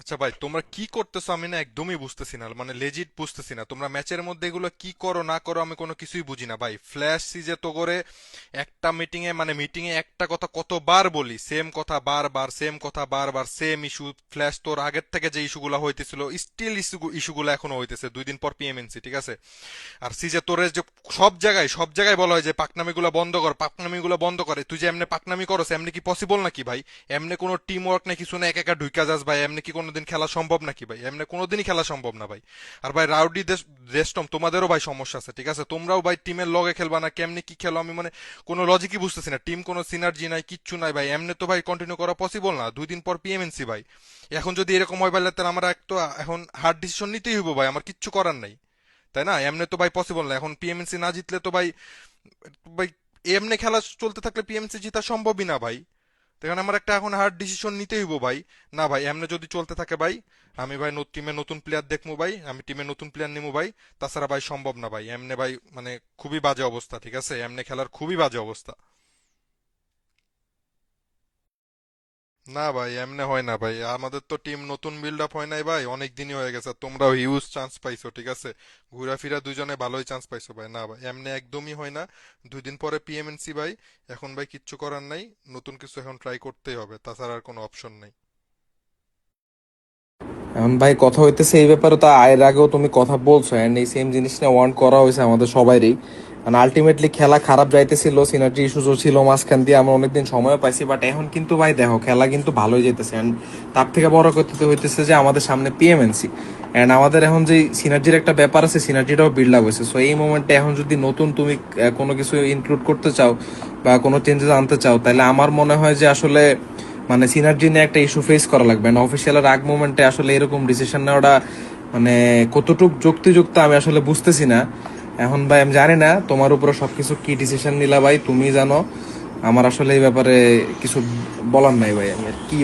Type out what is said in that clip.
আচ্ছা ভাই, তোমরা কি করতেছো আমি না একদমই বুঝতেছি না, মানে লেজিট বুঝতেছি না। তোমরা ম্যাচের মধ্যে এগুলো কি করো না করো আমি কোনো কিছুই বুঝি না ভাই। ফ্ল্যাশ সিজে তো করে একটা মিটিং এ, মানে মিটিং এ একটা কথা কতবার বলি, সেম কথা বারবার, সেম কথা বারবার, সেম ইস্যু। ফ্ল্যাশ তোর আগের থেকে যে ইস্যুগুলো হইতেছিল, স্টিল ইস্যুগুলো এখনো হইতেছে 2 দিন পর পিএমএনসি, ঠিক আছে? আর সিজে তোরে যে সব জায়গায় বলা হয় যে পাকনামিগুলো বন্ধ কর, পাকনামিগুলো বন্ধ করে। তুই যে এমনি পাকনামি করস, এমনি কি পসিবল নাকি ভাই? এমনি কোনো টিম ওয়ার্ক না কিছু না, একা একা ঢুইকা যাস ভাই? এমনি কি কোনোদিন খেলা সম্ভব নাকি ভাই? এমনি কোনোদিনই খেলা সম্ভব না ভাই। আর ভাই রাউডি দেশটম তোমাদেরও ভাই সমস্যা আছে, ঠিক আছে? তোমরাও ভাই টিমের লগে খেলবা না, কেমনি কি খেলো আমি মানে কোনো লজিকই বুঝতেছি না। টিম কোনো সিনার্জি নাই, কিচ্ছু নাই ভাই। এমনি তো ভাই কন্টিনিউ করা পসিবল না, 2 দিন পর পিএমএনসি ভাই। এখন যদি এরকম হয় ভাই, তাহলে আমার এক তো এখন হার্ড ডিসিশন নিতেই হইব ভাই, আমার কিচ্ছু করার নাই। তাই না? এমনি তো ভাই পসিবল না, এখন পিএমএনসি না জিতলে তো ভাই, ভাই এমনি খেলা চলতে থাকলে পিএমসি জিতা সম্ভবই না ভাই। তো এখন আমার একটা এখন হার্ড ডিসিশন নিতে হইব ভাই। না ভাই, এমনি যদি চলতে থাকে ভাই, আমি ভাই টিমে নতুন প্লেয়ার দেখবো ভাই, আমি টিমে নতুন প্লেয়ার নিবো ভাই। তাছাড়া ভাই সম্ভব না ভাই, এমনি ভাই মানে খুবই বাজে অবস্থা, ঠিক আছে? এমনি খেলার খুবই বাজে অবস্থা। না ভাই, এমনি হয় না ভাই, আমাদের তো টিম নতুন বিল্ড আপ হয় নাই ভাই, অনেক দিনই হয়ে গেছে। তোমরাও হিউজ চান্স পাইছো, ঠিক আছে? ঘুরাফিরা দুজনে ভালোই চান্স পাইছো ভাই। না ভাই, এমনি একদমই হয় না। 2 দিন পরে পিএমএনসি ভাই। এখন ভাই কিচ্ছু করার নাই, নতুন কিছু এখন ট্রাই করতেই হবে, তাছাড়া আর কোনো অপশন নাই। এখন ভাই কথা হইতেছে এই ব্যাপারে, তো এর আগেও তুমি কথা বলছো, এন্ড এই সেম জিনিস নিয়ে ওয়ার্ন করা হয়েছে আমাদের সবারই। মানে আলটিমেটলি খেলা খারাপ যাইতেছিল, সিনার্জি ইস্যুও ছিল মাঝখান দিয়ে, আমরা অনেকদিন সময় পাইছি, বাট এখন কিন্তু ভাই দেখো খেলা কিন্তু ভালোই যেতেছে। এন্ড তার থেকে বড় কথা হইতেছে যে আমাদের সামনে পিএমএনসি, এন্ড আমাদের এখন যে সিনার্জির একটা ব্যাপার আছে, সিনার্জিটাও বিল্ড আপ হয়েছে। সো এই মোমেন্টে এখন যদি নতুন তুমি কোনো কিছু ইনক্লুড করতে চাও বা কোনো চেঞ্জেস আনতে চাও, তাহলে আমার মনে হয় যে আসলে মানে সিনার্জি নিয়ে একটা ইস্যু ফেস করা লাগবে না। অফিসিয়ালের আগ মোমেন্টে আসলে এরকম ডিসিশন নেওয়াটা মানে কতটুক যুক্তিযুক্ত আমি আসলে বুঝতেছি না। এখন ভাই আমি জানি না তোমার উপরে সবকিছু কি ডিসিশন নিলা ভাই, তুমি জানো। আমার আসলে এই ব্যাপারে কিছু বলার নাই ভাই, আমি আর কি